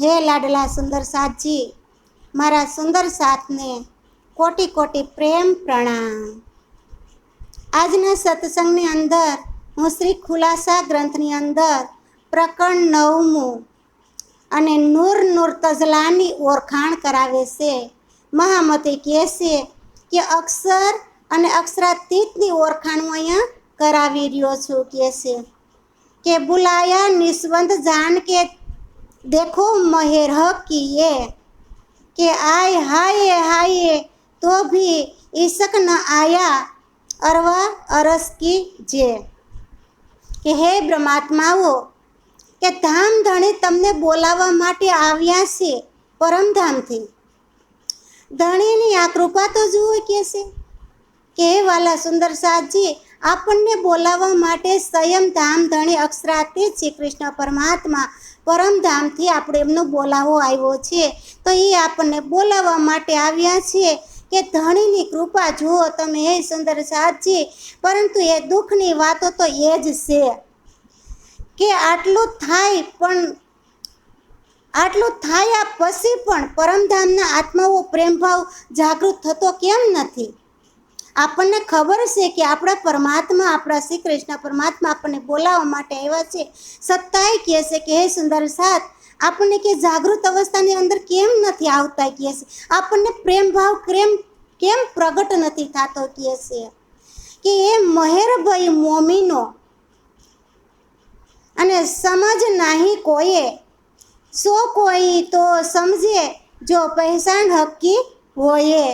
હે લાડલા સુંદર સાથજી, મારા સુંદર સાથને કોટી કોટી પ્રેમ પ્રણામ। આજના સત્સંગની અંદર હું શ્રી ખુલાસા ગ્રંથની અંદર પ્રકરણ 9મું અને નૂર તજલાની ઓળખાણ કરાવે છે। મહામતી કહે છે કે અક્ષર અને અક્ષરાતીતની ઓળખાણ હું અહીંયા કરાવી રહ્યો છું। કહે છે કે બુલાયા નિસ્વંદ જાન કે देखो महेर किए कि आय हाय हाय तो भी ईशक न आया अरवा अरस की जे કે હે બ્રહ્માત્માઓ કે ધામ ધણી તમને બોલાવવા માટે આવ્યા છે પરમધામથી। ધણીની આ કૃપા તો જુઓ કે વાલા સુંદર સાથજી આપણને બોલાવવા માટે સ્વયં ધામ ધણી અક્ષરાતીત શ્રી કૃષ્ણ પરમાત્મા પરમધામથી આપણે એમનો બોલાવો આવ્યો છે। તો એ આપણને બોલાવવા માટે આવ્યા છે કે ધણીની કૃપા જુઓ તમે હે સુંદર સાથજી। પરંતુ એ દુઃખની વાતો તો એ જ છે કે આટલું થાય પછી પણ પરમધામના આત્માઓ પ્રેમભાવ જાગૃત થતો કેમ નથી? આપણને ખબર છે કે આપણા પરમાત્મા આપણા શ્રી કૃષ્ણ પરમાત્મા આપણને બોલાવવા માટે આવ્યા છે, છતાંય કહે છે કે હે સુંદર સાથ આપણને કે જાગૃત અવસ્થાની અંદર કેમ નથી આવતા? કહે છે આપણને પ્રેમ ભાવ કેમ પ્રગટ નથી થતો? કહે છે કે એ મહેરભાઈ મોમીનો અને સમજ નહીં કોઈએ, સો કોઈ તો સમજે જો પહેચાન હકી હોયે।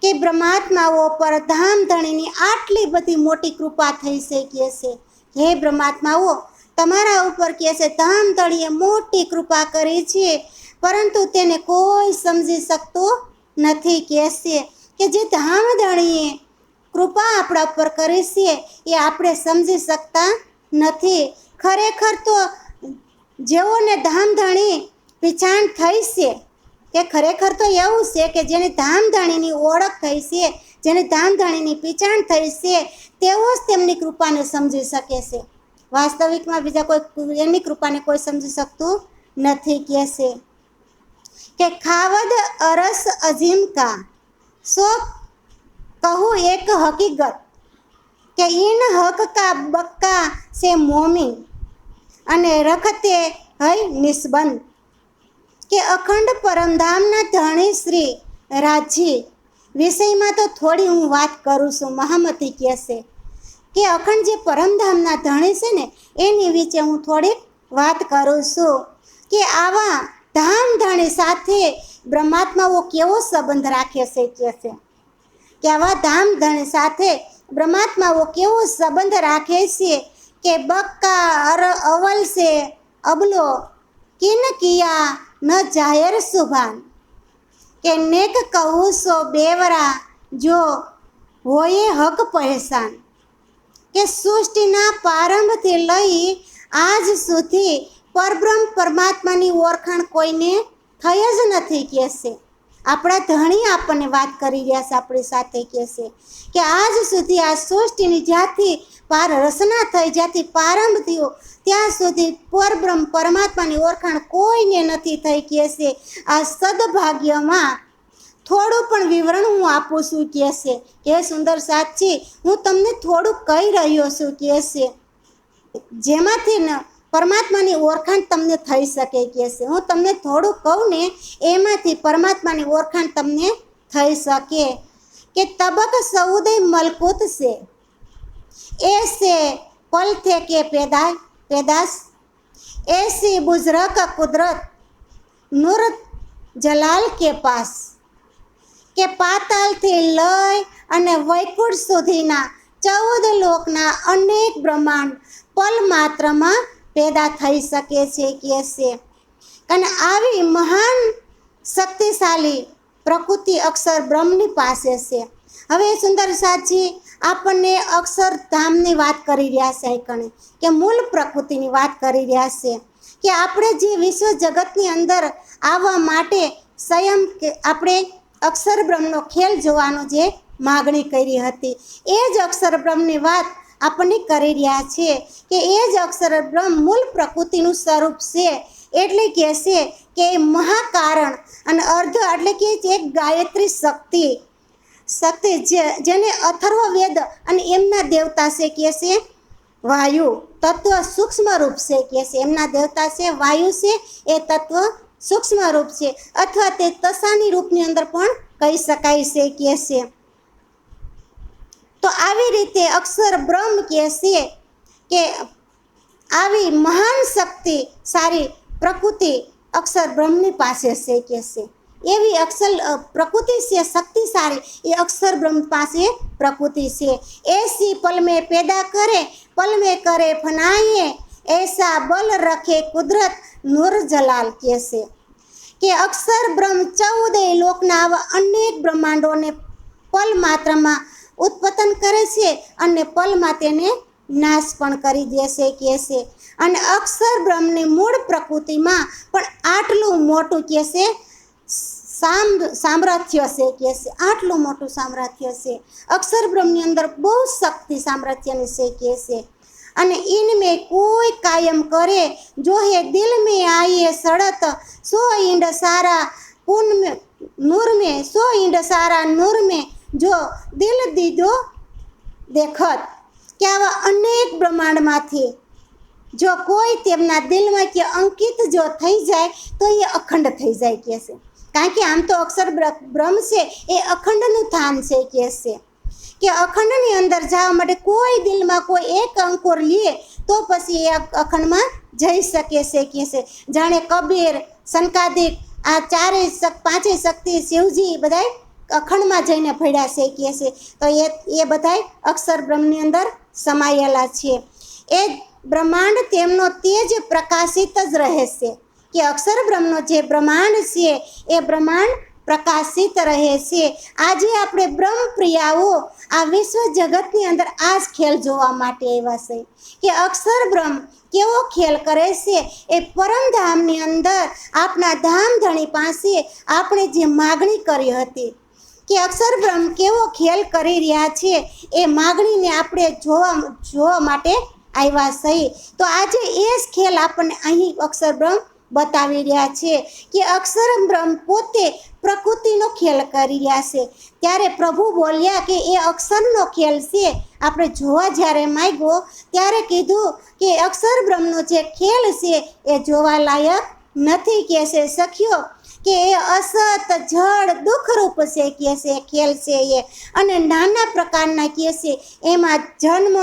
કે બ્રહ્માત્માઓ પર ધામ ધણીની આટલી બધી મોટી કૃપા થઈ છે। કહે છે હે બ્રહ્માત્માઓ તમારા ઉપર કહે છે ધામ ધણીએ મોટી કૃપા કરી છે, પરંતુ તેને કોઈ સમજી શકતો નથી। કહે છે કે જે ધામ ધણીએ કૃપા આપણા ઉપર કરી છે એ આપણે સમજી શકતા નથી। ખરેખર તો જેઓને ધામ ધણી પીછાણ થઈ છે કે ખરેખર તો એવું છે કે જેને ધામધણીની ઓળખ થઈ છે, જેને ધામધણીની પીચાણ થઈ છે તેઓ જ તેમની કૃપાને સમજી શકે છે। વાસ્તવિકમાં બીજા કોઈ એની કૃપાને કોઈ સમજી શકતું નથી। કહે છે કે ખાવદ અરસ અજીમ કા સો કહું એક હકીકત કે ઇન હક કા બક્કા સે મોમિન અને રખતે હૈ નિસ્બંધ। કે અખંડ પરમધામના ધણી શ્રી રાજજી વિષયમાં તો થોડી હું વાત કરું છું। મહામતી કહે છે કે અખંડ જે પરમધામના ધણી છે ને એની વિશે હું થોડીક વાત કરું છું કે આવા ધામ ધણી સાથે બ્રહ્માત્માઓ કેવો સંબંધ રાખે છે। કહે છે કે આવા ધામ ધણી સાથે બ્રહ્માત્માઓ કેવો સંબંધ રાખે છે કે બક્કા અવલ છે અબલો કિન કિયા ન જાહેર સુભાન। કે નેક કહું સો બેવરા જો હોયે હક પહેચાન। કે સૃષ્ટિના પ્રારંભથી લઈ આજ સુધી પરબ્રહ્મ પરમાત્માની ઓળખાણ કોઈને થઈ જ નથી। કહે છે આપણા ધણી આપણને વાત કરી રહ્યા છે આપણી સાથે। કહે છે કે આજ સુધી આ સૃષ્ટિની જ્યાંથી રચના થઈ, જ્યાંથી પ્રારંભ થયો ત્યાં સુધી પરબ્રહ્મ પરમાત્માની ઓળખાણ કોઈને નથી થઈ। કહે છે આ સદભાગ્યમાં થોડું પણ વિવરણ હું આપું છું। કહે છે કે સુંદર સાથજી હું તમને થોડું કહી રહ્યો છું। કહે છે જેમાંથી પરમાત્માની ઓળખાણ તમને થઈ શકે। કહે છે હું તમને થોડું કહું ને એમાંથી પરમાત્માની ઓળખાણ તમને થઈ શકે। કે તબક સઉદે મલકૂત છે ऐसे पल थे के पैदाश ऐसी बुजरक कुदरत नूर जलाल के पास। કે પાતાલથી લય અને વૈકુંઠ સુધીના 14 લોકના અનેક બ્રહ્માંડ પલ માત્રમાં પેદા થઈ શકે છે। કહે છે અને આવી મહાન શક્તિશાળી પ્રકૃતિ અક્ષર બ્રહ્મની પાસે છે। હવે સુંદર સાથજી આપણને અક્ષરધામની વાત કરી રહ્યા છે કણે કે મૂળ પ્રકૃતિની વાત કરી રહ્યા છે કે આપણે જે વિશ્વ જગતની અંદર આવવા માટે સ્વયં આપણે અક્ષર બ્રહ્મનો ખેલ જોવાનો જે માગણી કરી હતી એ જ અક્ષર બ્રહ્મની વાત આપણને કરી રહ્યા છે કે એ જ અક્ષર બ્રહ્મ મૂળ પ્રકૃતિનું સ્વરૂપ છે। એટલે કહેશે કે એ મહાકારણ અને અર્ધ એટલે કે એક ગાયત્રી શક્તિ જેને અથર્વવેદ અને એમના દેવતા છે કહેશે વાયુ તત્વ સૂક્ષ્મ રૂપ છે કહેશે. એમના દેવતા છે વાયુ છે, એ તત્વ સૂક્ષ્મ રૂપ છે અથવા તે તસાની રૂપની અંદર પણ કહી શકાય છે કહેશે. તો આવી રીતે અક્ષર બ્રહ્મ કહેશે કે આવી મહાન શક્તિ સારી પ્રકૃતિ અક્ષર બ્રહ્મની પાસે છે કહેશે. એવી અક્ષર પ્રકૃતિ છે શક્તિ સારી, એ અક્ષર બ્રહ્મ પાસે પ્રકૃતિ છે. એસી પલ में पैदा करे पल में करे फनाए ऐसा बल रखे कुदरत नूर जलाल કહેશે કે અક્ષર બ્રહ્મ 14 લોકના આવા અનેક બ્રહ્માંડોને પલ માત્રમાં ઉત્પન્ન કરે છે અને પલમાં તેને નાશ પણ કરી દેશે કહેશે. અને અક્ષર બ્રહ્મની મૂળ પ્રકૃતિમાં પણ આટલું મોટું કહેશે સામર્થ્ય છે કહેશે. આટલું મોટું સામર્થ્ય છે અક્ષર બ્રહ્મની અંદર, બહુ શક્તિ સામર્થ્યની છે કહેશે. અને इनमें कोई कायम करे जो है दिल में आए सड़त सो इंड सारा पुन में नूर में सो इंड सारा नूर में जो दिल दीदो देखत કે આવા અનેક બ્રહ્માંડમાંથી જો કોઈ તેમના દિલમાં કે અંકિત જો થઈ જાય તો એ અખંડ થઈ જાય કહેશે. કારણ કે આમ તો અક્ષર બ્રહ્મ છે એ અખંડનું થાન છે કહેશે કે અખંડની અંદર જવા માટે કોઈ દિલમાં કોઈ એક અંકુર લે તો પછી એ અખંડમાં જઈ શકે છે કહેશે. જાણે કબીર, સંકાદિક આ પાંચેય શક્તિ શિવજી બધાય અખંડમાં જઈને ભળ્યા છે કહેશે. તો એ બધાય અક્ષર બ્રહ્મની અંદર સમાયેલા છે. એ બ્રહ્માંડ તેમનો તેજ પ્રકાશિત જ રહે છે કે અક્ષર બ્રહ્મનો જે બ્રહ્માંડ છે એ બ્રહ્માંડ પ્રકાશિત રહે છે. આજે આપણે બ્રહ્મપ્રિયાઓ આ વિશ્વ જગતની અંદર આ જ ખેલ જોવા માટે આવ્યા છે કે અક્ષર બ્રહ્મ કેવો ખેલ કરે છે. એ પરમધામની અંદર આપણા ધામધણી પાસે આપણે જે માગણી કરી હતી કે અક્ષર બ્રહ્મ કેવો ખેલ કરી રહ્યા છે, એ માગણીને આપણે જોવા માટે આવ્યા છે. તો આજે એ જ ખેલ આપણને અહીં અક્ષર બ્રહ્મ બતાવી રહ્યા છે કે અક્ષર બ્રહ્મ પોતે પ્રકૃતિનો ખેલ કરી રહ્યા છે. ત્યારે પ્રભુ બોલ્યા કે એ અક્ષરનો ખેલ છે. આપણે જોવા જ્યારે માંગ્યો ત્યારે કીધું કે અક્ષર બ્રહ્મનો જે ખેલ છે એ જોવા લાયક નથી કહેશે સખ્યો, કે એ અસત જળ દુઃખરૂપ છે કહેશે ખેલ છે એ. અને નાના પ્રકારના કહેશે એમાં જન્મ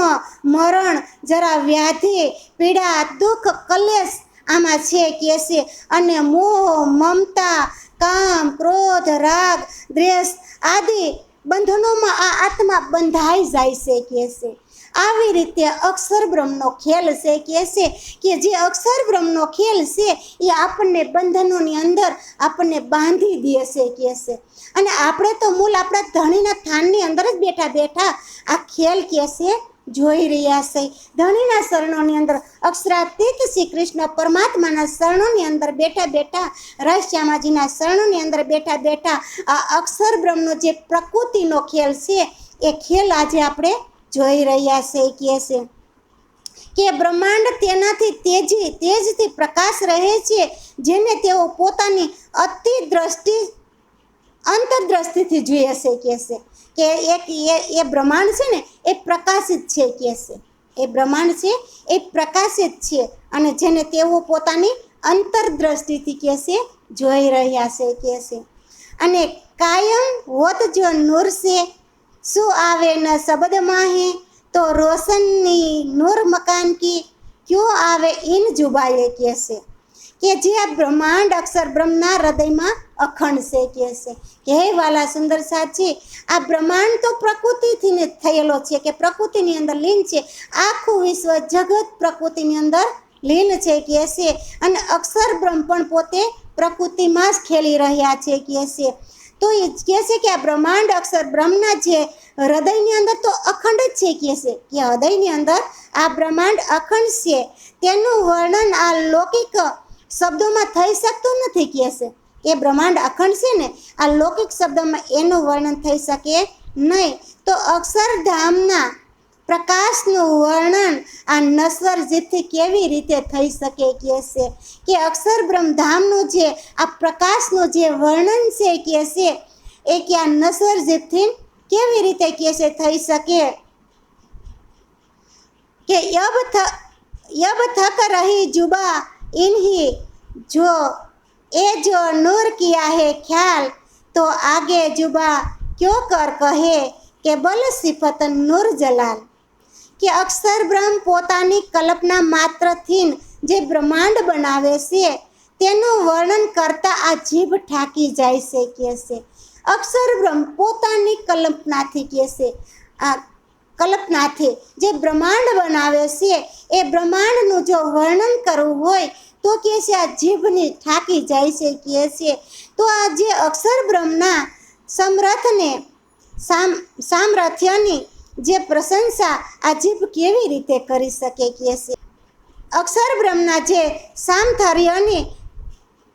મરણ જરા વ્યાધિ પીડા દુઃખ કલેશ આમાં છે કહેશે. અને મોહ મમતા કામ ક્રોધ રાગ દ્વેષ આદિ બંધનોમાં આ આત્મા બંધાઈ જાય છે કહેશે. આવી રીતે અક્ષર બ્રહ્મનો ખેલ છે કહેશે કે જે અક્ષર બ્રહ્મનો ખેલ છે એ આપણને બંધનોની અંદર આપણને બાંધી દે છે કહેશે. અને આપણે તો મૂળ આપણા ધણીના થાનની અંદર જ બેઠા બેઠા આ ખેલ કહેશે જોઈ રહ્યા છે. ધણીના શરણોની અંદર અક્ષરાતીત શ્રી કૃષ્ણ પરમાત્માના શરણોની અંદર બેઠા બેઠા રાશ્યામાજીના શરણોની અંદર બેઠા બેઠા આ અક્ષર બ્રહ્મનો જે પ્રકૃતિનો ખેલ છે એ ખેલ આજે આપણે જોઈ રહ્યા છે કહેશે કે બ્રહ્માંડ તેનાથી તેજથી પ્રકાશ રહે છે, જેને તેઓ પોતાની અંતરદ્રષ્ટિથી જોઈએ છે કહેશે કે એ બ્રહ્માંડ છે ને એ પ્રકાશિત છે કહેશે. એ બ્રહ્માંડ છે એ પ્રકાશિત છે અને જેને તેઓ પોતાની અંતરદ્રષ્ટિથી કહેશે જોઈ રહ્યા છે કહેશે. અને કાયમ હોત જો નૂર છે શું આવે ન શબ્દ માહે તો રોશનની નૂર મકાન કી ક્यों આવે ઇન જુબાએ કહેશે કે જે આ બ્રહ્માંડ અક્ષર બ્રહ્મના હૃદયમાં અખંડ છે કહેશે. કે હે વાલા સુંદર સાચી, આ બ્રહ્માંડ તો પ્રકૃતિથી જ થયેલો છે કે પ્રકૃતિની અંદર લીન છે. આખું વિશ્વ જગત પ્રકૃતિની અંદર લીન છે કહેશે. અને અક્ષર બ્રહ્મ પણ પોતે પ્રકૃતિમાં જ ખેલી રહ્યા છે કહેશે. તો એ કહેશે કે આ બ્રહ્માંડ અક્ષર બ્રહ્મના જે હૃદયની અંદર તો અખંડ જ છે કહેશે કે હૃદયની અંદર આ બ્રહ્માંડ અખંડ છે. તેનું વર્ણન આ લૌકિક શબ્દોમાં થઈ શકતું નથી કહેશે. એ બ્રહ્માંડ અખંડ છે ને આ લૌકિક શબ્દોમાં એનું વર્ણન થઈ શકે નહીં. તો અક્ષરધામના પ્રકાશનું વર્ણન આ નશ્વર જીભથી કેવી રીતે થઈ શકે કહે છે કે અક્ષર બ્રહ્મધામનું જે આ પ્રકાશનું જે વર્ણન છે કહે છે એ કે આ નશ્વર જીભથી કેવી રીતે કહે છે થઈ શકે કે यब थक रही जुबा इन्हीं जो नूर किया है ख्याल तो आगे जुबा क्यों कर कहे કે બલ સિફત નૂર જલાલ કે અક્ષર બ્રહ્મ પોતાની કલ્પના માત્રથી જે બ્રહ્માંડ બનાવે છે તેનું વર્ણન કરતા આ જીભ ઠાકી જાય છે કે છે અક્ષર બ્રહ્મ પોતાની કલ્પનાથી કે છે આ કલ્પનાથી જે બ્રહ્માંડ બનાવે છે એ બ્રહ્માંડનું જો વર્ણન કરવું હોય તો કે છે આ જીભની ઠાકી જાય છે કે છે તો આ જે અક્ષર બ્રહ્મના સમરથને સામર્થ્યની જે પ્રશંસા આ જીભ કેવી રીતે કરી શકે કે છે અક્ષર બ્રહ્મના જે સામર્થ્યની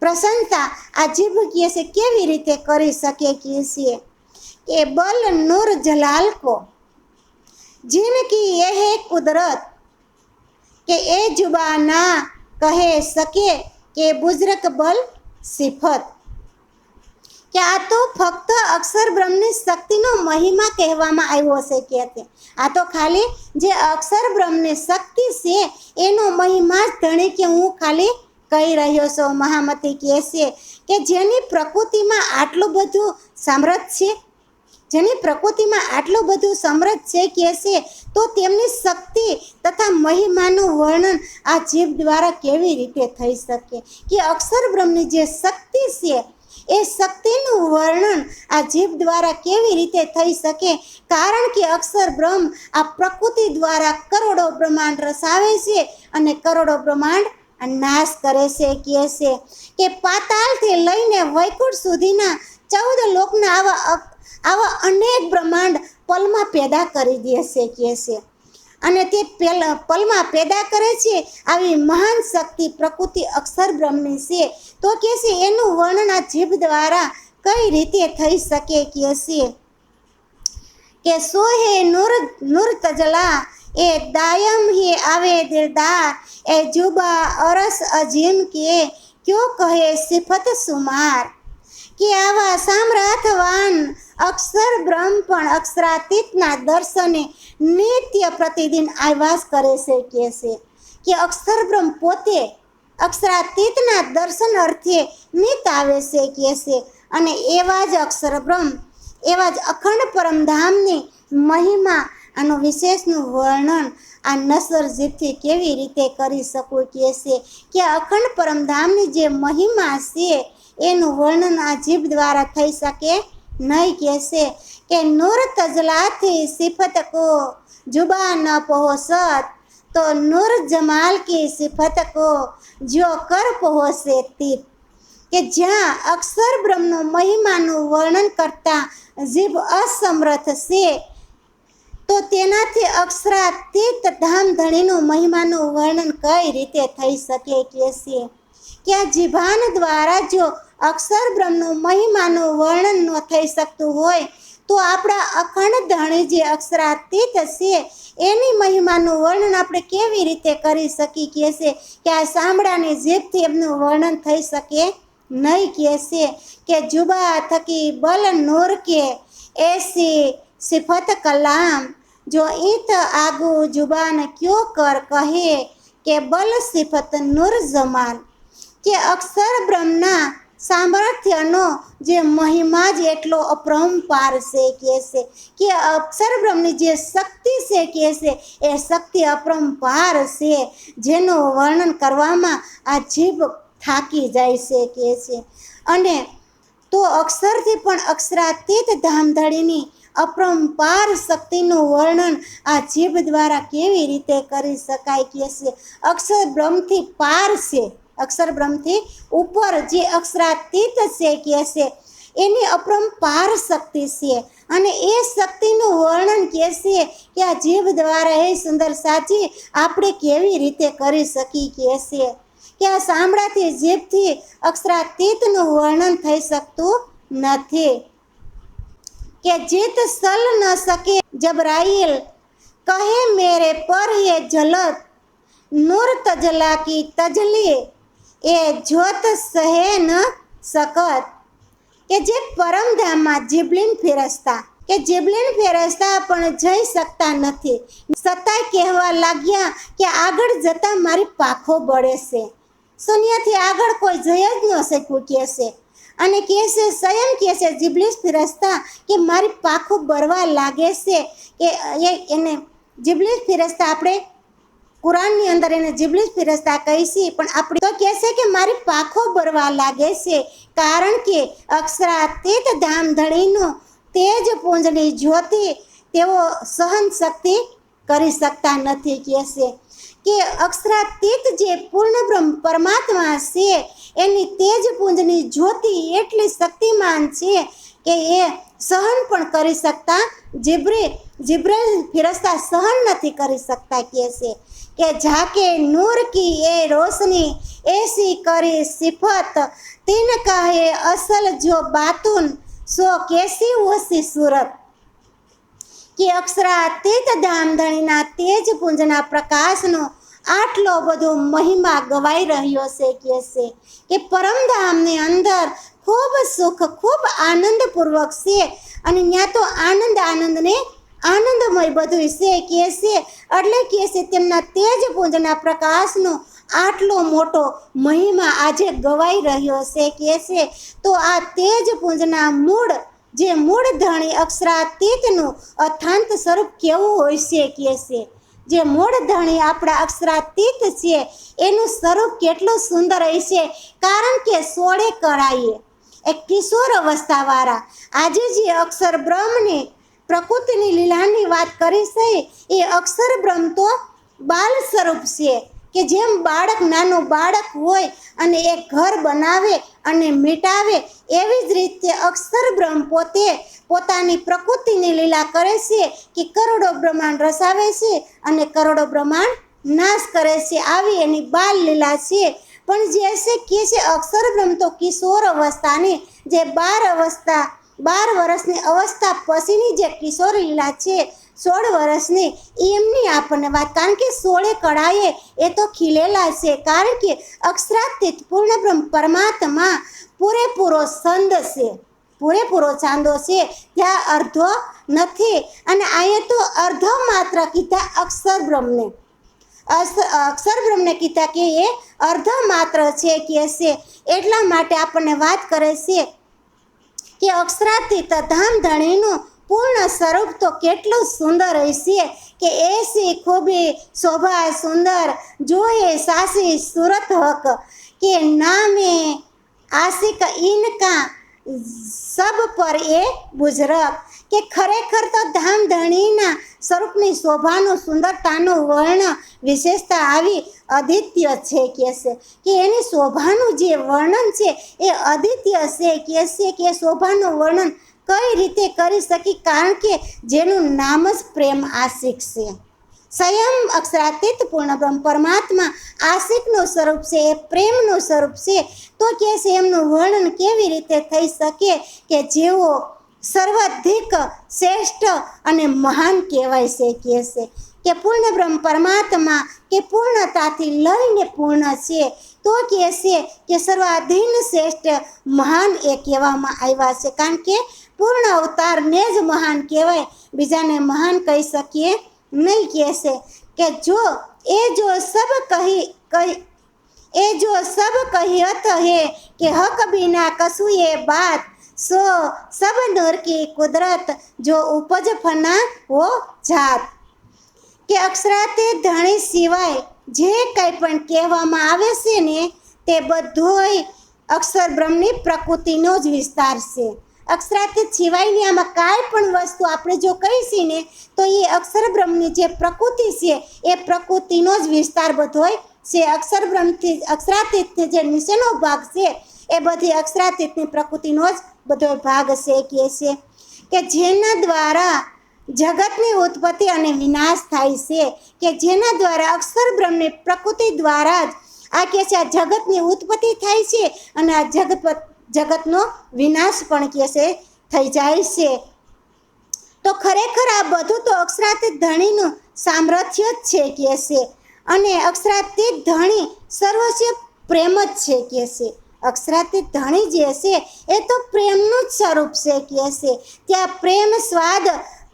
પ્રશંસા આ જીભ કે છે કેવી રીતે કરી શકે કે છે કે બલ નૂર જલાલ કો जिनकी ये है कुदरत કે એ जुबा ना કહે શકે કે बुजुर्ग बल सिफत કે આ તો ફક્ત અક્ષર બ્રહ્મની શક્તિનો મહિમા કહેવામાં આવ્યો છે કે આ તો ખાલી જે અક્ષર બ્રહ્મની શક્તિ છે એનો મહિમા જ ધણી કે હું ખાલી કહી રહ્યો છું મહામતી કહે છે કે જેની પ્રકૃતિમાં આટલું બધું સામર્થ્ય છે જેની પ્રકૃતિમાં આટલું બધું સમૃદ્ધ છે કે છે તો તેમની શક્તિ તથા મહિમાનું વર્ણન આ જીભ દ્વારા કેવી રીતે થઈ શકે કે અક્ષર બ્રહ્મની જે શક્તિ છે એ શક્તિનું વર્ણન આ જીભ દ્વારા કેવી રીતે થઈ શકે કારણ કે અક્ષર બ્રહ્મ આ પ્રકૃતિ દ્વારા કરોડો બ્રહ્માંડ રસાવે છે અને કરોડો બ્રહ્માંડ નાશ કરે છે કહે છે કે પાતાળથી લઈને વૈકુંઠ સુધીના 14 લોકના આવા અનેક બ્રહ્માંડ પલમાં પેદા કરી દે છે કહે છે અને તે પલમાં પેદા કરે છે આવી મહાન શક્તિ પ્રકૃતિ અક્ષર બ્રહ્મની છે તો કહે છે એનું વર્ણન આ જીભ દ્વારા કઈ રીતે થઈ શકે કહે છે કે સોહે નૂર તજલા એ દાયમ હી આવે દિલદાર એ જુબા અરસ અજીમ કે ક્યો કહે સિફત સુમાર કે આવા સામર્થ્યવાન અક્ષર બ્રહ્મ પણ અક્ષરાતીતના દર્શને નિત્ય પ્રતિદિન આવાસ કરે છે કે અક્ષર બ્રહ્મ પોતે અક્ષરાતીતના દર્શન અર્થે નિત આવે છે કે છે અને એવા જ અક્ષર બ્રહ્મ એવા જ અખંડ પરમધામની મહિમા આનું વિશેષનું વર્ણન આ નશ્વર જીભથી કેવી રીતે કરી શકું કે છે કે અખંડ પરમધામની જે મહિમા છે એનું વર્ણન આ જીભ દ્વારા થઈ શકે નહીં કહે છે કે નૂર તજલાથી સિફત કો जुबा न पहुँचत तो नूर जमाल की सिफत को जो कर पहुँचे तीत કે જ્યાં અક્ષર બ્રહ્મનો મહિમાનું વર્ણન કરતા જીભ અસમર્થ છે તો તેનાથી અક્ષરાતીત ધામધણીનું મહિમાનું વર્ણન કઈ રીતે થઈ શકે કે છે કે આ જીભાન દ્વારા જો અક્ષર બ્રહ્મનું મહિમાનું વર્ણન ન થઈ શકતું હોય તો આપણા અખંડ ધણી જે અક્ષરાતીત છે એની મહિમાનું વર્ણન આપણે કેવી રીતે કરી શકીએ છે કે આ સાંભળાની જીભથી એમનું વર્ણન થઈ શકે નહીં કહે છે કે જુબા થકી બલ નૂર કે એસી સિફત કલામ જો ઈત આગુ જુબાન ક્યો કર કહે કે બલ સિફત નૂર જમાલ કે અક્ષર બ્રહ્મના સામર્થ્યનો જે મહિમા જ એટલો અપરંપાર છે કે અક્ષર બ્રહ્મની જે શક્તિ છે કે છે એ શક્તિ અપરંપાર છે જેનું વર્ણન કરવામાં આ જીભ થાકી જાય છે કે છે અને તો અક્ષરથી પણ અક્ષરાતીત ધામધડીની અપરંપાર શક્તિનું વર્ણન આ જીભ દ્વારા કેવી રીતે કરી શકાય કે છે અક્ષર બ્રહ્મથી પાર છે અક્ષર બ્રહ્મથી ઉપર જે અક્ષરાતીત છે કે છે એની અપરંપાર શક્તિ છે અને એ શક્તિનું વર્ણન કે છે કે આ જીભ દ્વારા એ સુંદર સાચી આપણે કેવી રીતે કરી શકી કે છે કે આ સાંભળાથી જીભથી અક્ષરાતીતનું વર્ણન થઈ શકતું નથી કે જીત સલ ન શકે જબરાઈલ कहे मेरे पर ये झलक नूर तजला की तजली ए ज्योत सहे न सकत કે જે પરમધામમાં જીબલીન ફેરસ્તા કે જીબલીન ફેરસ્તા પણ જઈ શકતા નથી, છતાંય કહેવા લાગ્યા કે આગળ જતાં મારી પાખો બળે છે, શૂન્યથી આગળ કોઈ જઈ જ ન શકવું કહેશે. અને કહેશે સ્વયં કહેશે જીબલીસ ફેરસ્તા કે મારી પાખો બળવા લાગે છે. કે એને જીબલીસ ફેરસ્તા આપણે કુરાનની અંદર એને જીબલીસ ફેરસ્તા કહીશી, પણ આપણે તો કહેશે કે મારી પાખો બળવા લાગે છે, કારણ કે અક્ષરાતીત ધામધણીનો તેજ પુંજની જ્યોતિ તેઓ સહન શક્તિ કરી શકતા નથી. કહેશે કે અક્ષરાતીત જે પૂર્ણ બ્રહ્મ પરમાત્મા છે એની તેજ પુંજની જ્યોતિ એટલી શક્તિમાન છે કે એ સહન પણ કરી શકતા જીબ્રીલ ફિરસ્તા સહન નથી કરી શકતા. કહેશે કે જાકે નૂર કી એ રોશની ऐसी करे सिफत तीन कहे असल जो बातुन सो कैसी वसी सूरत કે અક્ષરાતીત ધામધણીના તેજ પુંજના પ્રકાશનો આટલો બધો મહિમા ગવાઈ રહ્યો છે. કહેશે કે પરમધામની અંદર ખૂબ સુખ ખૂબ આનંદપૂર્વક છે, અને ત્યાં તો આનંદને આનંદમય બધું છે. કહેશે એટલે કહેશે તેમના તેજ પુંજના પ્રકાશનો આટલો મોટો મહિમા આજે ગવાઈ રહ્યો છે. કહેશે તો આ તેજ પુંજના જે મૂળ ધણી અક્ષરાતીતનું અથાંત સ્વરૂપ કેવું હોય છે. કહેશે જે મૂળ ધણી આપણા અક્ષરાતીત છે એનું સ્વરૂપ કેટલું સુંદર હશે, કારણ કે 16 કળાએ એક કિશોર અવસ્થાવાળા આજે જે અક્ષર બ્રહ્મની પ્રકૃતિની લીલાની વાત કરી છે એ અક્ષર બ્રહ્મ તો બાલ સ્વરૂપ છે. કે જેમ બાળક નાનું બાળક હોય અને એક ઘર બનાવે અને મીટાવે, એવી જ રીતે અક્ષર બ્રહ્મ પોતે પોતાની પ્રકૃતિની લીલા કરે છે કે કરોડો બ્રહ્માંડ રસાવે છે અને કરોડો બ્રહ્માંડ નાશ કરે છે. આવી એની બાલ લીલા છે. પણ જે છે કે છે અક્ષર બ્રહ્મ તો કિશોર અવસ્થાની જે 12 વર્ષની અવસ્થા પછીની જે કિશોર લીલા છે 16 વર્ષની એમની આપણને વાત, કારણ કે 16 કળાએ એ તો ખીલેલા છે, કારણ કે અક્ષરાતીત પૂર્ણ બ્રહ્મ પરમાત્મા પૂરેપૂરો સંદ છે, પૂરેપૂરો ચાંદો છે, ત્યાં અર્ધો નથી. અને અહીંયા તો અર્ધો માત્ર કીધા અક્ષર બ્રહ્મને કીધા કે એ અર્ધ માત્ર છે. કહેશે એટલા માટે આપણને વાત કરે છે કે અક્ષરાતીત ધામધણીનું પૂર્ણ સ્વરૂપ તો કેટલું સુંદર હશે કે એસી ખૂબી શોભા સુંદર જોઈએ સાસી સુરત હક કે નામે આશિક ઇનકા સબ પર એ બુઝરક કે ખરેખર તો ધામધણીના સ્વરૂપની શોભાનું સુંદરતાનું વર્ણ વિશેષતા આવી અદ્વિતીય છે. કહેશે કે એની શોભાનું જે વર્ણન છે એ અદ્વિતીય છે. કહેશે કે શોભાનું વર્ણન કઈ રીતે કરી શકી, કારણ કે જેનું નામ જ પ્રેમ આશિક છે. સ્વયં અક્ષરાતીત પૂર્ણ બ્રહ્મ પરમાત્મા આશિકનું સ્વરૂપ છે, એ પ્રેમનું સ્વરૂપ છે. તો કહેશે એમનું વર્ણન કેવી રીતે થઈ શકે કે જેઓ સર્વાધિક શ્રેષ્ઠ અને મહાન કહેવાય છે. કહેશે કે પૂર્ણ બ્રહ્મ પરમાત્મા કે પૂર્ણતાથી લઈને પૂર્ણ છે. તો કહેશે કે સર્વાધીન શ્રેષ્ઠ મહાન એ કહેવામાં આવ્યા છે, કારણ કે પૂર્ણ અવતારને જ મહાન કહેવાય, બીજાને મહાન કહી શકીએ નહીં. કહેશે કે જો સબ કહિયત હે કે હક બિના કસુ એ બાત સો સબ નૂર કી કુદરત જો ઉપજ ફના હો જાત કે અક્ષરાતીત ધણી સિવાય જે કંઈ પણ કહેવામાં આવે છે ને તે બધોય અક્ષર બ્રહ્મની પ્રકૃતિનો જ વિસ્તાર છે. અક્ષરાતીત સિવાયની આમાં કાંઈ પણ વસ્તુ આપણે જો કહીશું ને તો એ અક્ષર બ્રહ્મની જે પ્રકૃતિ છે એ પ્રકૃતિનો જ વિસ્તાર બધોય છે. અક્ષર બ્રહ્મથી અક્ષરાતીતથી જે નીચેનો ભાગ છે એ બધી અક્ષરાતીતની પ્રકૃતિનો જ બધો ભાગ છે. કહે છે કે જેના દ્વારા જગતની ઉત્પત્તિ અને વિનાશ થાય છે, કે જેના દ્વારા અક્ષર બ્રહ્મની પ્રકૃતિ દ્વારા જ આ કહે છે આ જગતની ઉત્પત્તિ થાય છે અને આ જગતનો વિનાશ પણ કહે છે થઈ જાય છે. તો ખરેખર આ બધું તો અક્ષરાતીત ધણીનું સામર્થ્ય જ છે કે છે, અને અક્ષરાતીત ધણી સર્વસ્વ પ્રેમ જ છે કે છે. અક્ષરાતીત ધણી જે છે એ તો પ્રેમનું જ સ્વરૂપ છે કે છે. ત્યાં પ્રેમ સ્વાદ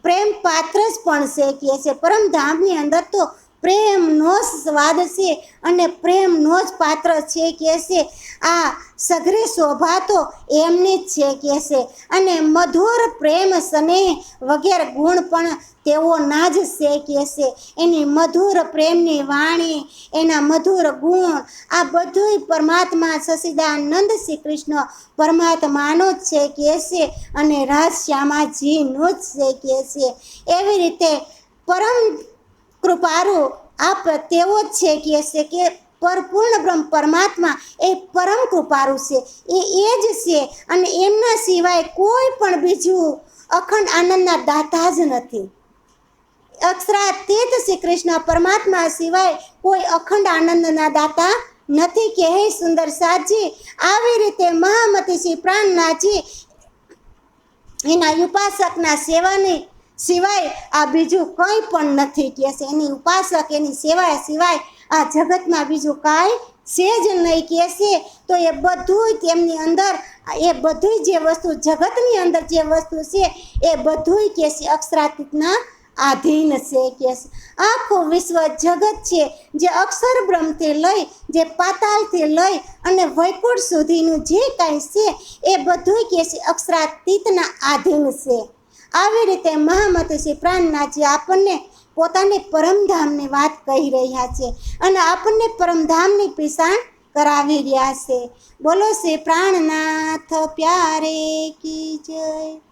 પ્રેમ પાત્ર જ પણ છે કે છે. પરમધામની અંદર તો પ્રેમનો જ સ્વાદ છે અને પ્રેમનો જ પાત્ર છે કે છે. આ સઘરી શોભા તો એમની જ છે કે છે. અને મધુર પ્રેમ સ્નેહ વગેરે ગુણ પણ તેઓના જ છે કે છે. એની મધુર પ્રેમની વાણી, એના મધુર ગુણ, આ બધુંય પરમાત્મા સચ્ચિદાનંદ શ્રી કૃષ્ણ પરમાત્માનો જ છે કે છે, અને રાધશ્યામાજીનું જ છે કે છે. એવી રીતે પરમ કૃપાળુ આપ તેઓ જ છે કે છે કે પરપૂર્ણ બ્રહ્મ પરમાત્મા એ પરમ કૃપાળુ છે, એ જ છે. અને એમના સિવાય કોઈ પણ બીજું અખંડ આનંદના દાતા જ નથી. અક્ષરાતીત શ્રી કૃષ્ણ પરમાત્મા સિવાય કોઈ અખંડ આનંદના દાતા નથી. કે હે સુંદર સાજી, આવી રીતે મહામતી શ્રી પ્રાણનાથજી એના ઉપાસકના સેવાની સિવાય આ બીજું કંઈ પણ નથી કે છે. એની ઉપાસક એની સેવા સિવાય આ જગતમાં બીજું કાંઈ છે જ નહીં કે છે. તો એ બધુંય તેમની અંદર, એ બધુંય જે વસ્તુ જગતની અંદર જે વસ્તુ છે એ બધુંય કે છે અક્ષરાતીતના આધીન છે કે છે. આખું વિશ્વ જગત છે જે અક્ષર બ્રહ્મથી લઈ, જે પાતાળથી લઈ અને વૈકુંઠ સુધીનું જે કાંઈ છે એ બધુંય કે છે અક્ષરાતીતના આધીન છે. આવી રીતે મહામતી શ્રી પ્રાણનાથજી આપણને પોતાની પરમધામની વાત કહી રહ્યા છે અને આપણને પરમધામની પિસાણ કરાવી રહ્યા છે. બોલો શ્રી પ્રાણનાથ પ્યારે કી જય.